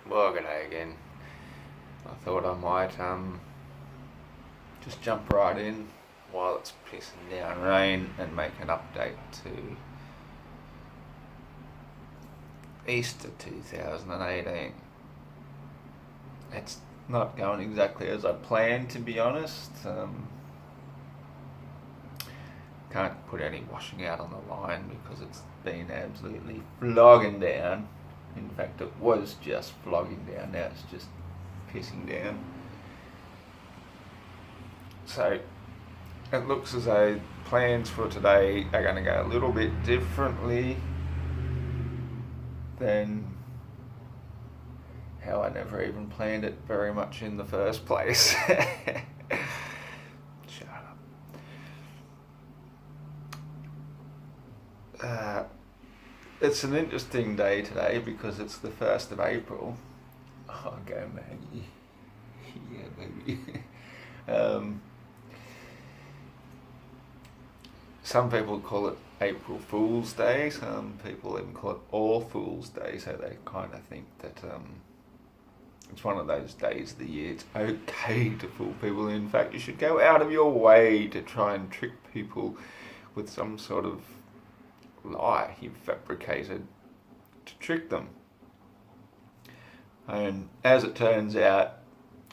Well, g'day again. I thought I might just jump right in while it's pissing down rain and make an update to Easter 2018. It's not going exactly as I planned, to be honest. Can't put any washing out on the line because it's been absolutely flogging down. In fact, it was just flogging down, now it's just pissing down. So it looks as though plans for today are going to go a little bit differently than how I never even planned it very much in the first place. Shut up. It's an interesting day today because it's the 1st of April. Oh, go Maggie. Yeah, baby. Some people call it April Fool's Day, some people even call it All Fool's Day, so they kind of think that it's one of those days of the year it's okay to fool people. In fact, you should go out of your way to try and trick people with some sort of lie you've fabricated to trick them. And as it turns out,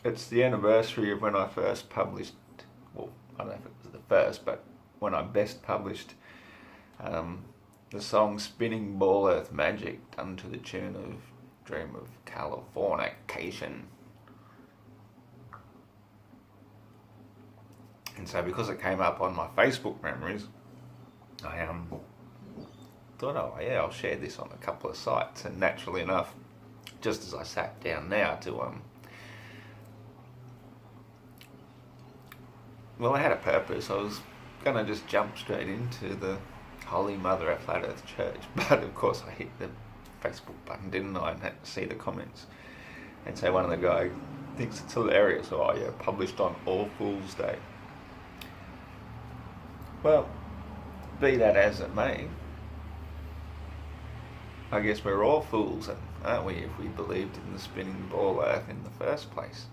it's the anniversary of when I first published, well, I don't know if it was the first, but when I best published the song Spinning Ball Earth Magic, done to the tune of Dream of Californication. And so because it came up on my Facebook memories, I thought, oh yeah, I'll share this on a couple of sites. And naturally enough, just as I sat down now to well, I had a purpose. I was going to just jump straight into the Holy Mother of Flat Earth Church, but of course I hit the Facebook button, didn't I, and had to see the comments. And so one of the guys thinks it's hilarious. Oh yeah, published on All Fool's Day. Well, be that as it may, I guess we're all fools, aren't we, if we believed in the spinning ball earth in the first place.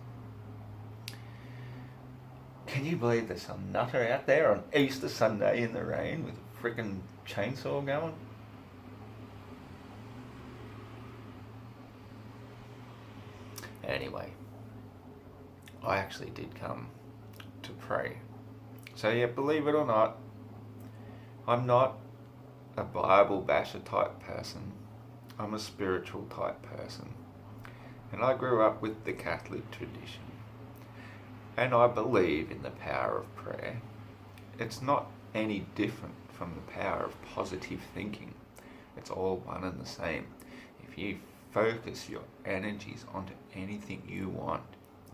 Can you believe there's some nutter out there on Easter Sunday in the rain with a frickin' chainsaw going? Anyway, I actually did come to pray. So yeah, believe it or not, I'm not a Bible basher type person. I'm a spiritual type person. And I grew up with the Catholic tradition. And I believe in the power of prayer. It's not any different from the power of positive thinking. It's all one and the same. If you focus your energies onto anything you want,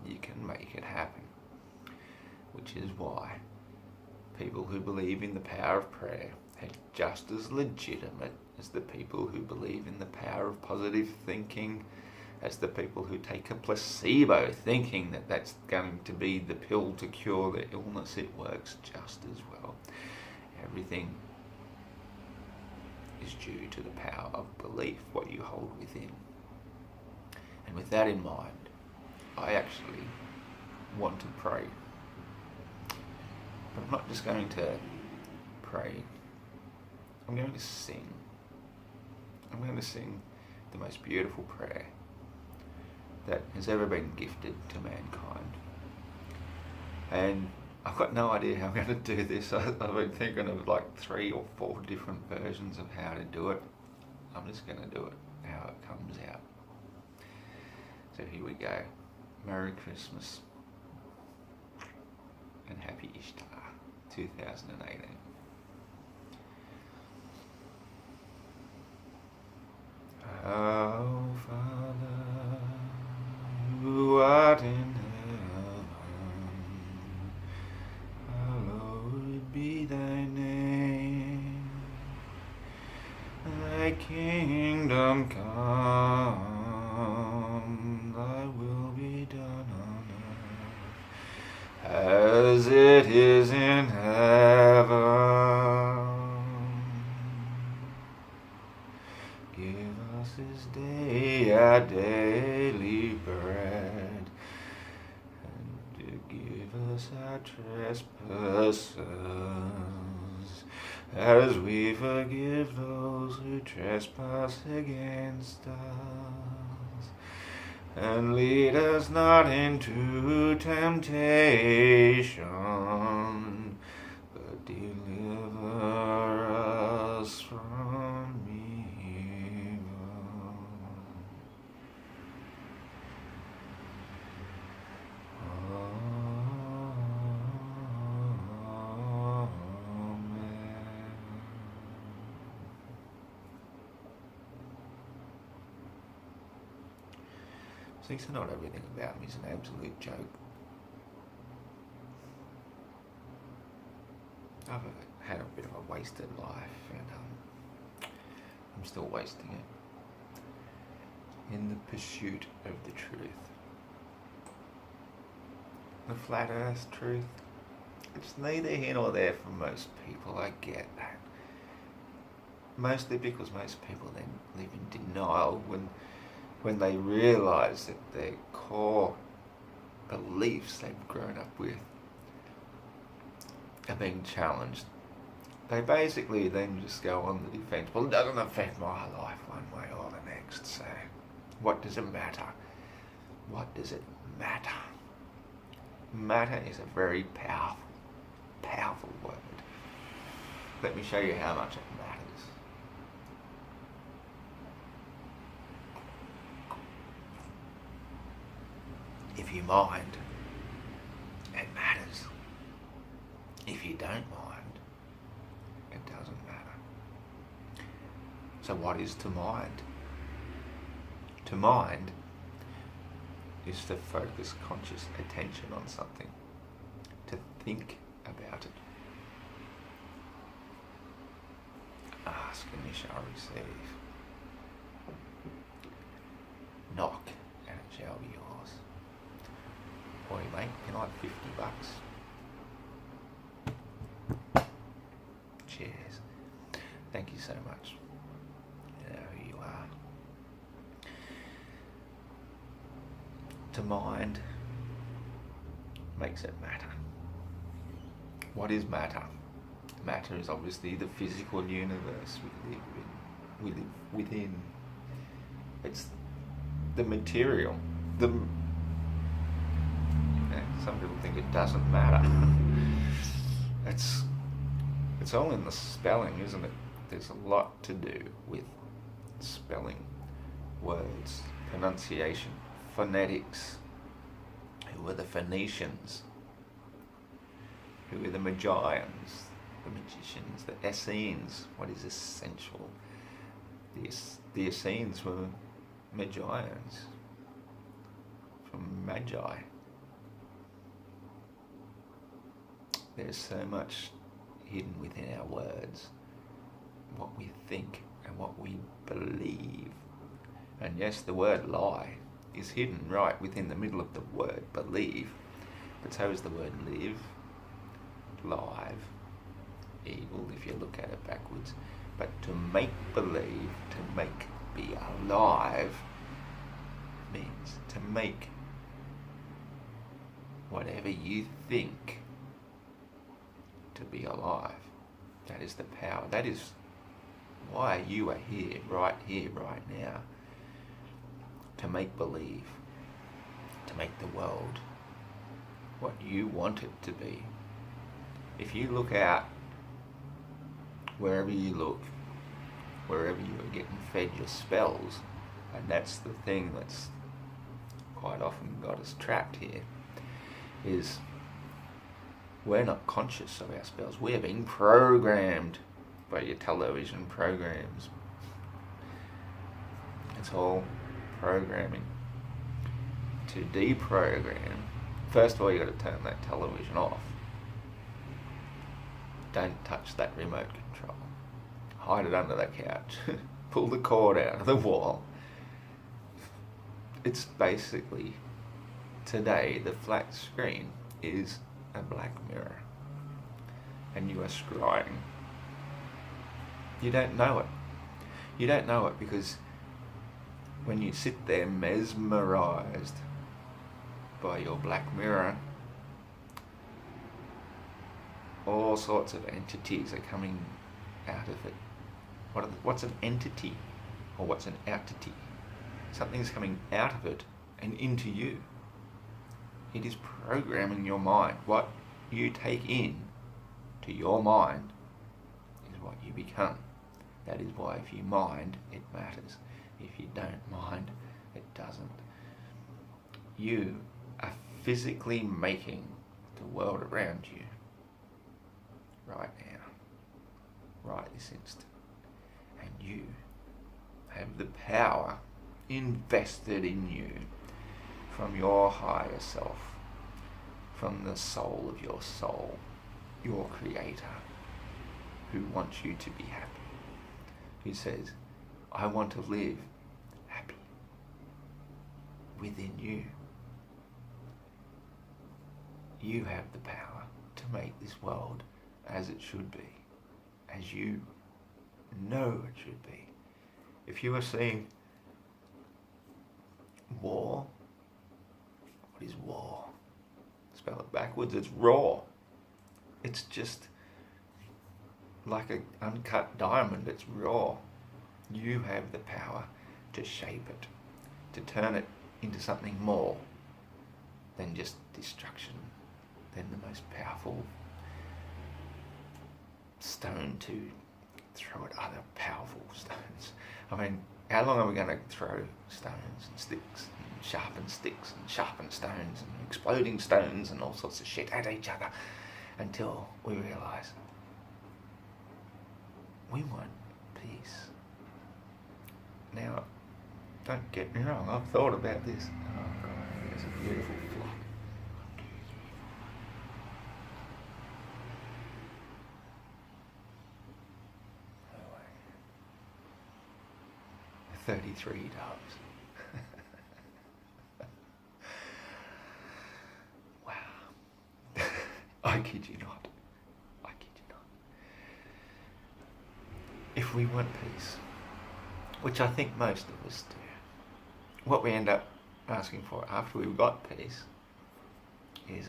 you can make it happen. Which is why people who believe in the power of prayer are just as legitimate as the people who believe in the power of positive thinking, as the people who take a placebo thinking that that's going to be the pill to cure the illness. It works just as well. Everything is due to the power of belief, what you hold within. And with that in mind, I actually want to pray. But I'm not just going to pray. I'm going to sing. I'm going to sing the most beautiful prayer that has ever been gifted to mankind. And I've got no idea how I'm going to do this. I've been thinking of like 3 or 4 different versions of how to do it. I'm just going to do it how it comes out. So here we go. Merry Christmas and Happy Ishtar 2018. Our Father, who art in heaven, hallowed be thy name. Thy kingdom come, thy will be done on earth as it is in heaven. Give us this our daily bread, and forgive us our trespasses, as we forgive those who trespass against us. And lead us not into temptation, but deliver us from evil. Amen. See, so not everything about me is an absolute joke. I've had a bit of a wasted life, and I'm still wasting it in the pursuit of the truth. The flat earth truth. It's neither here nor there for most people, I get that. Mostly because most people then live in denial when they realise that their core beliefs they've grown up with are being challenged. They basically then just go on the defence. Well, it doesn't affect my life one way or the next, so what does it matter? What does it matter? Matter is a very powerful word. Let me show you how much it matters. If you mind, it matters. If you don't mind, it doesn't matter. So what is to mind? To mind is to focus conscious attention on something, to think about it. Ask and you shall receive. Knock and it shall be yours. Boy, mate, can I have $50? Cheers. Thank you so much. You know who you are. To mind makes it matter. What is matter? Matter is obviously the physical universe we live within. It's the material. Some people think it doesn't matter. It's all in the spelling, isn't it? There's a lot to do with spelling, words, pronunciation, phonetics. Who were the Phoenicians? Who were the Magians? The magicians, the Essenes. What is essential? The Essenes were Magians, from Magi. There's so much hidden within our words, what we think and what we believe. And yes, the word lie is hidden right within the middle of the word believe, but so is the word live, live, evil if you look at it backwards. But to make believe, to make be alive, means to make whatever you think to be alive. That is the power. That is why you are here, right now. To make believe, to make the world what you want it to be. If you look out, wherever you look, wherever you are getting fed your spells, and that's the thing that's quite often got us trapped here, is we're not conscious of our spells. We're being programmed by your television programs. It's all programming. To deprogram, first of all you got to turn that television off. Don't touch that remote control. Hide it under the couch. Pull the cord out of the wall. It's basically, today, the flat screen is a black mirror. And you are scrying. You don't know it. You don't know it because when you sit there mesmerized by your black mirror, all sorts of entities are coming out of it. What's an entity? Or what's an outity? Something's coming out of it and into you. It is programming your mind. What you take in to your mind is what you become. That is why if you mind, it matters. If you don't mind, it doesn't. You are physically making the world around you right now, right this instant. And you have the power invested in you from your higher self, from the soul of your soul, your creator, who wants you to be happy, who says, I want to live happy within you. You have the power to make this world as it should be, as you know it should be. If you are seeing war, what is war? Spell it backwards, it's raw. It's just like an uncut diamond, it's raw. You have the power to shape it, to turn it into something more than just destruction, than the most powerful stone to throw at other powerful stones. I mean, how long are we going to throw stones and sticks and sharpen sticks and sharpen stones and exploding stones and all sorts of shit at each other until we realise we want peace? Now, don't get me wrong, I've thought about this. Oh God, there's a beautiful flock. 33 doves. Wow. I kid you not. I kid you not. If we want peace, which I think most of us do, what we end up asking for after we've got peace is,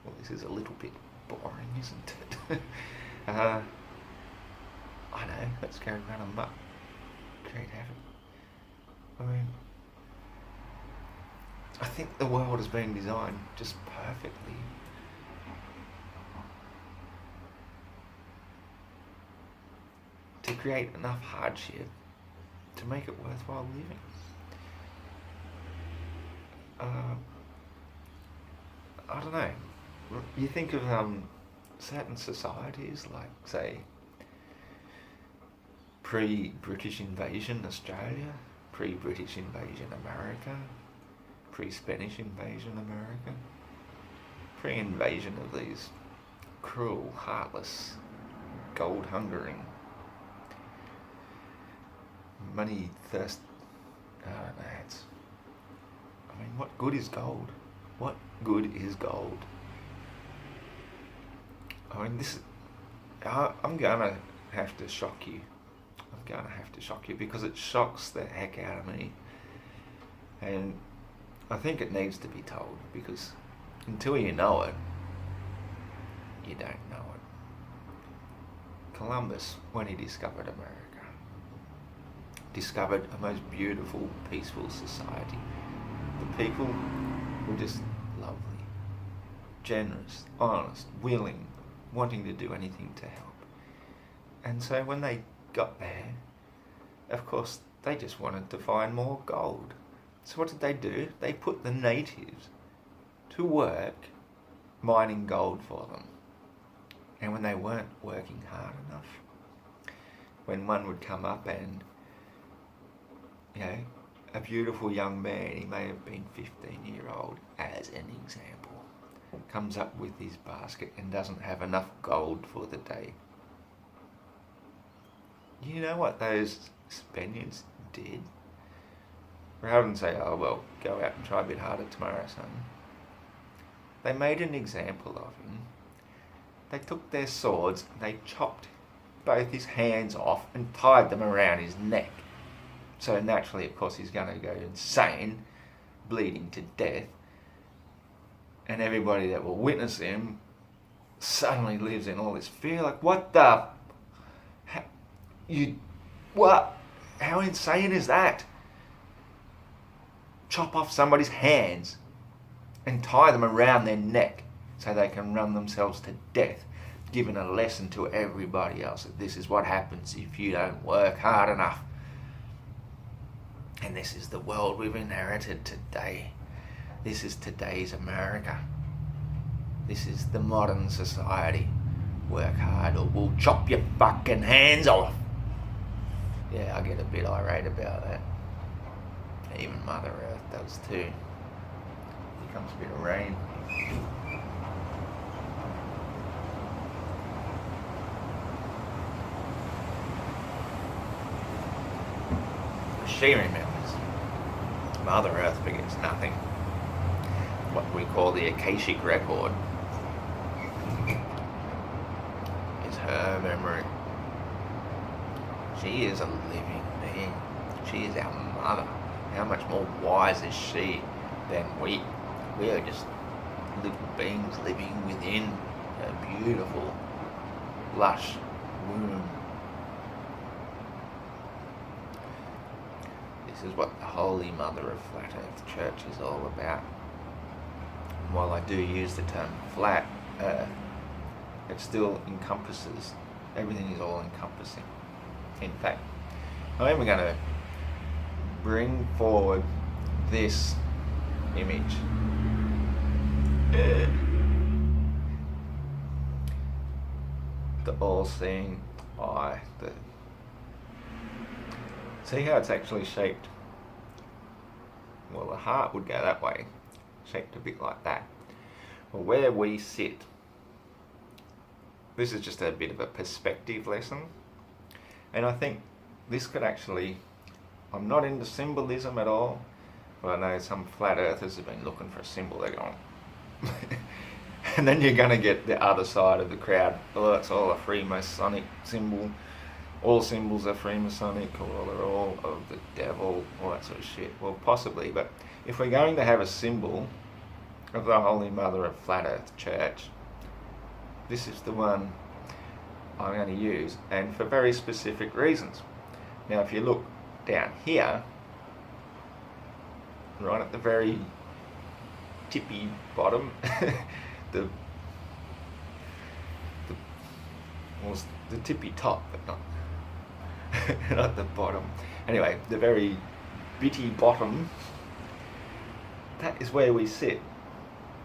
well, this is a little bit boring, isn't it? I know, let's go run amok. Create havoc. I mean, I think the world has been designed just perfectly. To create enough hardship to make it worthwhile living. I don't know. You think of certain societies like, say, pre-British invasion Australia, pre-British invasion America, pre-Spanish invasion America, pre-invasion of these cruel, heartless, gold-hungering, money-thirst, I don't know, I mean, what good is gold? What good is gold? I mean, I'm gonna have to shock you. I'm going to have to shock you because it shocks the heck out of me. And I think it needs to be told because until you know it, you don't know it. Columbus, when he discovered America, discovered a most beautiful, peaceful society. The people were just lovely, generous, honest, willing, wanting to do anything to help. And so when they got there, of course, they just wanted to find more gold. So what did they do? They put the natives to work mining gold for them. And when they weren't working hard enough, when one would come up and, a beautiful young man, he may have been 15-year-old, as an example, comes up with his basket and doesn't have enough gold for the day. You know what those Spaniards did? Rather than say, oh, well, go out and try a bit harder tomorrow, son. They made an example of him. They took their swords and they chopped both his hands off and tied them around his neck. So naturally, of course, he's going to go insane, bleeding to death. And everybody that will witness him suddenly lives in all this fear. Like, what the? What? How insane is that? Chop off somebody's hands and tie them around their neck so they can run themselves to death, giving a lesson to everybody else that this is what happens if you don't work hard enough. And this is the world we've inherited today. This is today's America. This is the modern society. Work hard or we'll chop your fucking hands off. Yeah, I get a bit irate about that. Even Mother Earth does too. Here comes a bit of rain. She remembers. Mother Earth forgets nothing. What we call the Akashic record is her memory. She is a living being. She is our mother. How much more wise is she than we? We are just little beings living within a beautiful, lush womb. This is what the Holy Mother of Flat Earth Church is all about. And while I do use the term flat earth, it still encompasses, everything is all encompassing. In fact, I'm even going to bring forward this image. The all-seeing eye. See how it's actually shaped? Well, the heart would go that way, shaped a bit like that. Well, where we sit, this is just a bit of a perspective lesson. And I think this could actually, I'm not into symbolism at all, but I know some flat earthers have been looking for a symbol. They're going, and then you're going to get the other side of the crowd. Oh, it's all a Freemasonic symbol. All symbols are Freemasonic, or they're all of the devil, all that sort of shit. Well, possibly, but if we're going to have a symbol of the Holy Mother of Flat Earth Church, this is the one I'm going to use, and for very specific reasons. Now, if you look down here, right at the very tippy bottom, the tippy top, but not not the bottom. Anyway, the very bitty bottom, that is where we sit.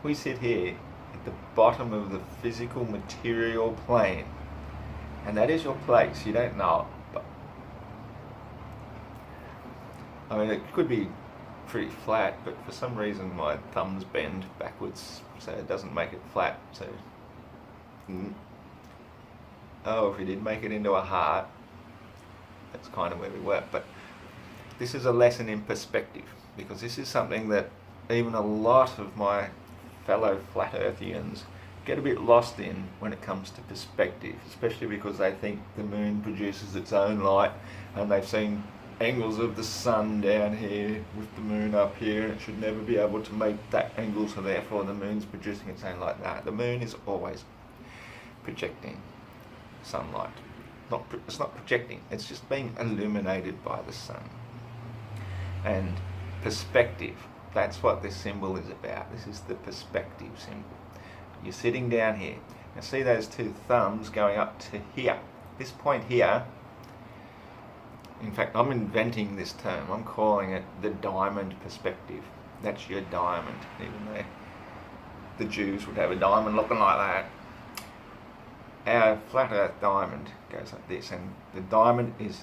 We sit here at the bottom of the physical material plane. And that is your place. You don't know it, but I mean, it could be pretty flat, but for some reason my thumbs bend backwards, so it doesn't make it flat. So, oh, if we did make it into a heart, that's kind of where we were. But this is a lesson in perspective, because this is something that even a lot of my fellow flat earthians get a bit lost in when it comes to perspective, especially because they think the moon produces its own light, and they've seen angles of the sun down here with the moon up here, and it should never be able to make that angle, so therefore the moon's producing its own light. No, the moon is always projecting sunlight. It's not projecting, it's just being illuminated by the sun. And perspective, that's what this symbol is about. This is the perspective symbol. You're sitting down here. Now see those two thumbs going up to here. This point here, in fact, I'm inventing this term. I'm calling it the diamond perspective. That's your diamond, even though the Jews would have a diamond looking like that. Our flat earth diamond goes like this, and the diamond it's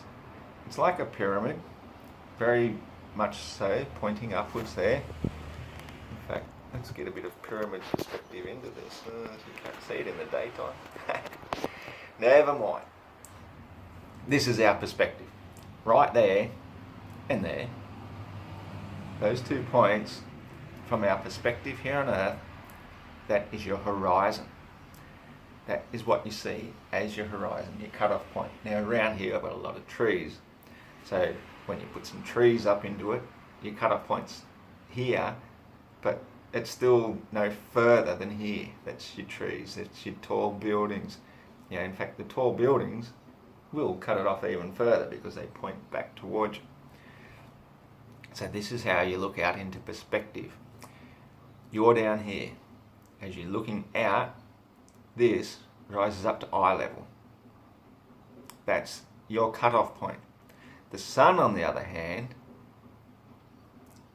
like a pyramid, very much so, pointing upwards there. In fact, let's get a bit of pyramid perspective into this. You can't see it in the daytime. Never mind. This is our perspective. Right there and there. Those 2 points from our perspective here on Earth, that is your horizon. That is what you see as your horizon, your cut-off point. Now around here I've got a lot of trees, so when you put some trees up into it, your cut-off point's here, but it's still no further than here. That's your trees, that's your tall buildings. In fact, the tall buildings will cut it off even further because they point back towards you. So this is how you look out into perspective. You're down here. As you're looking out, this rises up to eye level. That's your cut-off point. The sun, on the other hand,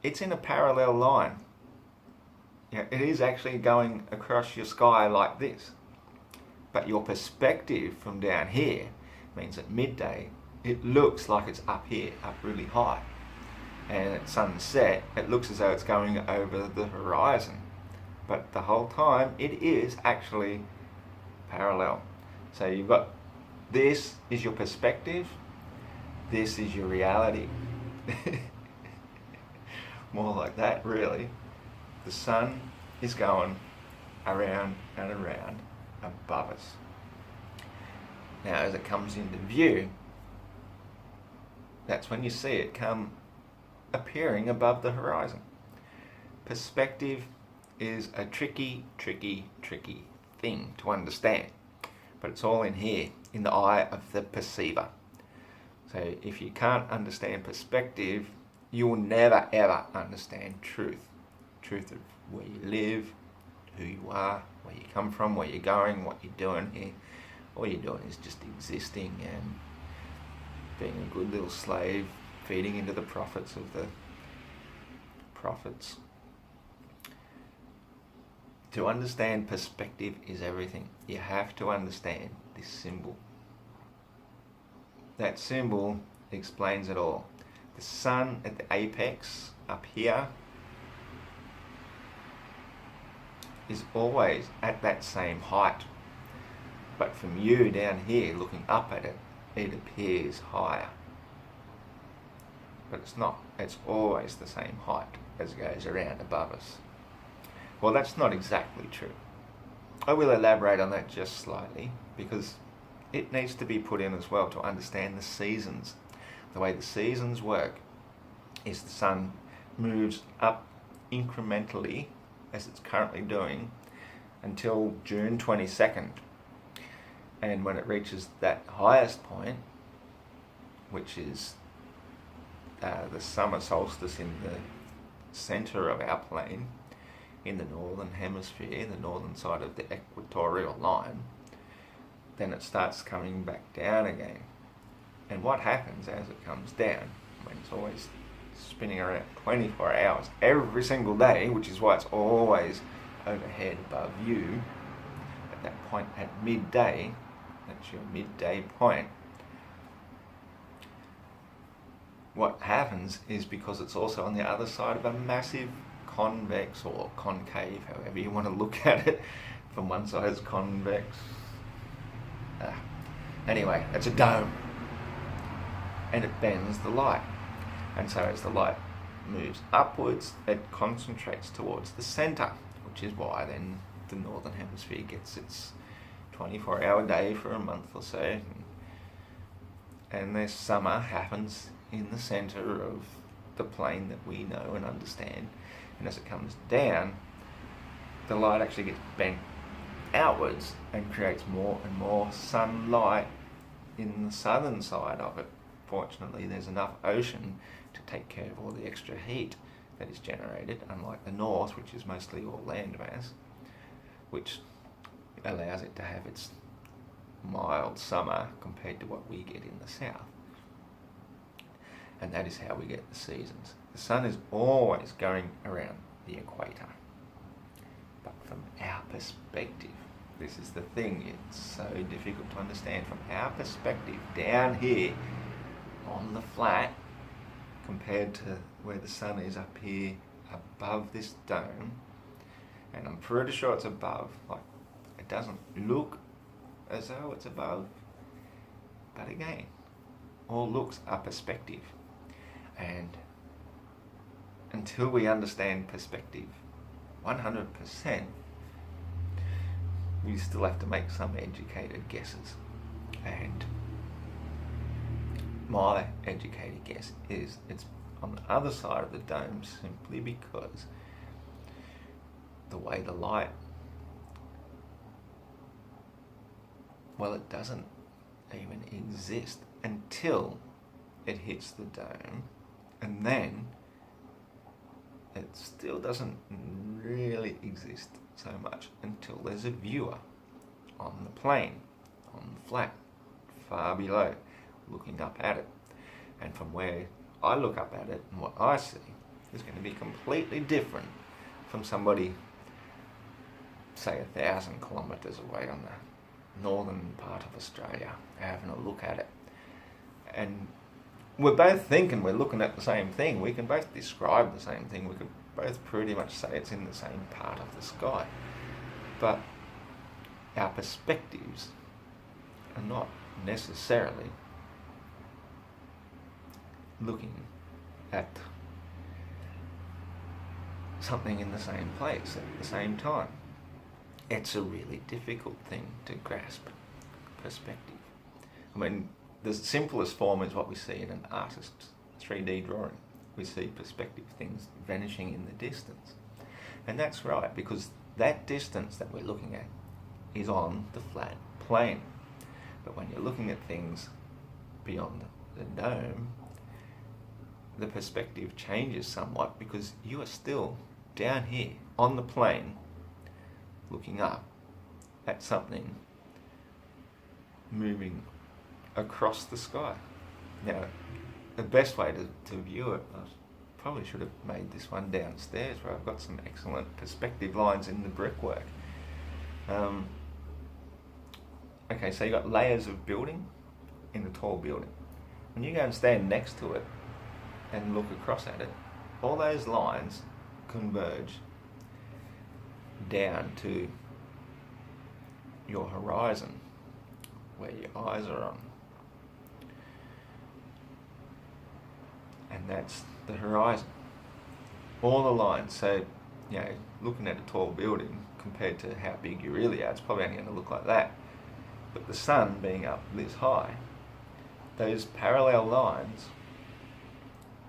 it's in a parallel line. It is actually going across your sky like this. But your perspective from down here means at midday, it looks like it's up here, up really high. And at sunset, it looks as though it's going over the horizon. But the whole time, it is actually parallel. So you've got, this is your perspective, this is your reality. More like that, really. The sun is going around and around above us. Now, as it comes into view, that's when you see it come appearing above the horizon. Perspective is a tricky thing to understand, but it's all in here, in the eye of the perceiver. So if you can't understand perspective, you will never ever understand truth. Truth of where you live, who you are, where you come from, where you're going, what you're doing here. All you're doing is just existing and being a good little slave, feeding into the profits of the prophets. To understand perspective is everything. You have to understand this symbol. That symbol explains it all. The sun at the apex up here is always at that same height. But from you down here looking up at it, it appears higher. But it's not. It's always the same height as it goes around above us. Well, that's not exactly true. I will elaborate on that just slightly because it needs to be put in as well to understand the seasons. The way the seasons work is the sun moves up incrementally, as it's currently doing, until June 22nd. And when it reaches that highest point, which is the summer solstice in the centre of our plane, in the northern hemisphere, the northern side of the equatorial line, then it starts coming back down again. And what happens as it comes down, when it's always spinning around 24 hours every single day, which is why it's always overhead above you, at that point at midday, that's your midday point, what happens is, because it's also on the other side of a massive convex or concave, however you want to look at it, from one side it's convex, anyway, it's a dome, and it bends the light, and so as the light moves upwards, it concentrates towards the centre, which is why then the northern hemisphere gets its 24-hour day for a month or so, and this summer happens in the centre of the plane that we know and understand. And as it comes down, the light actually gets bent outwards and creates more and more sunlight in the southern side of it. Fortunately, there's enough ocean to take care of all the extra heat that is generated, unlike the north, which is mostly all landmass, which allows it to have its mild summer compared to what we get in the south. And that is how we get the seasons. The sun is always going around the equator. But from our perspective, this is the thing, it's so difficult to understand. From our perspective, down here on the flat, compared to where the sun is up here above this dome, and I'm pretty sure it's above, like, it doesn't look as though it's above, but again, all looks are perspective. And until we understand perspective 100%, we still have to make some educated guesses. And my educated guess is it's on the other side of the dome simply because the way the light, well, it doesn't even exist until it hits the dome, and then it still doesn't really exist so much until there's a viewer on the plane, on the flat, far below, looking up at it. And from where I look up at it and what I see is going to be completely different from somebody, say, 1,000 kilometres away on the northern part of Australia having a look at it. And we're both thinking we're looking at the same thing. We can both describe the same thing. We could both pretty much say it's in the same part of the sky. But our perspectives are not necessarily looking at something in the same place at the same time. It's a really difficult thing to grasp, perspective. I mean, the simplest form is what we see in an artist's 3D drawing. We see perspective, things vanishing in the distance. And that's right, because that distance that we're looking at is on the flat plane. But when you're looking at things beyond the dome, the perspective changes somewhat because you are still down here on the plane looking up at something moving across the sky. Now, the best way to view it, I probably should have made this one downstairs where I've got some excellent perspective lines in the brickwork. Okay, so you've got layers of building in a tall building. When you go and stand next to it and look across at it, all those lines converge down to your horizon, where your eyes are on. And that's the horizon. All the lines. So, looking at a tall building compared to how big you really are, it's probably only going to look like that. But the sun being up this high, those parallel lines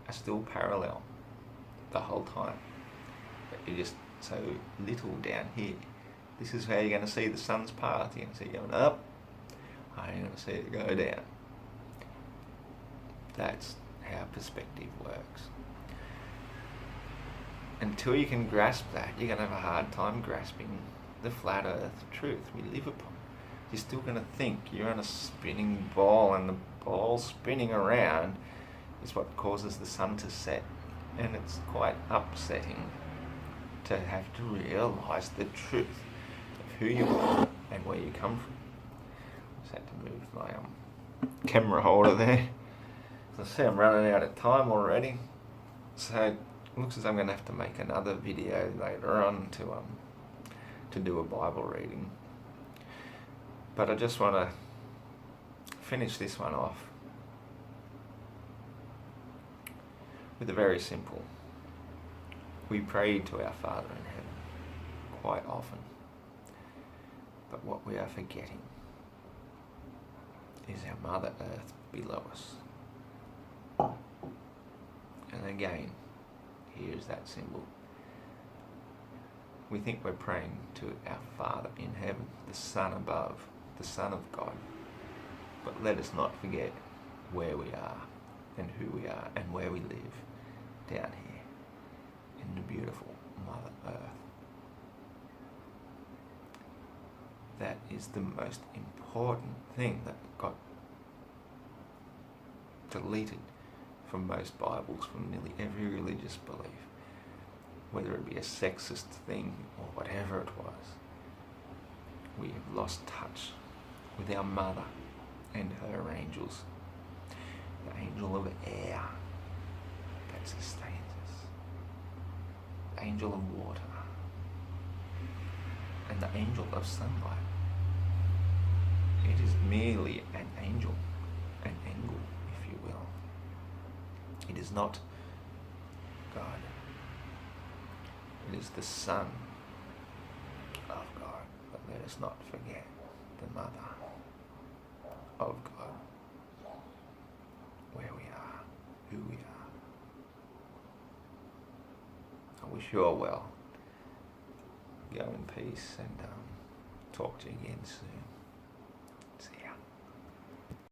are still parallel the whole time. But you're just so little down here. This is how you're going to see the sun's path. You're going to see it going up, and you're going to see it go down. That's how perspective works. Until you can grasp that, you're going to have a hard time grasping the flat earth truth we live upon. You're still going to think you're on a spinning ball, and the ball spinning around is what causes the sun to set. And it's quite upsetting to have to realise the truth of who you are and where you come from. Just had to move my camera holder there. As I see, I'm running out of time already, so it looks as though I'm going to have to make another video later on to do a Bible reading. But I just want to finish this one off with a very simple. We pray to our Father in heaven quite often, but what we are forgetting is our Mother Earth below us. And again, here's that symbol. We think we're praying to our Father in heaven, the Son above, the Son of God. But let us not forget where we are and who we are and where we live down here in the beautiful Mother Earth. That is the most important thing that got deleted from most Bibles, from nearly every religious belief, whether it be a sexist thing or whatever it was. We have lost touch with our Mother and her angels. The angel of air that sustains us, the angel of water, and the angel of sunlight. It is merely an angel, an angle, if you will. It is not God. It is the Son of God. But let us not forget the Mother of God. We wish you all well. Go in peace and talk to you again soon.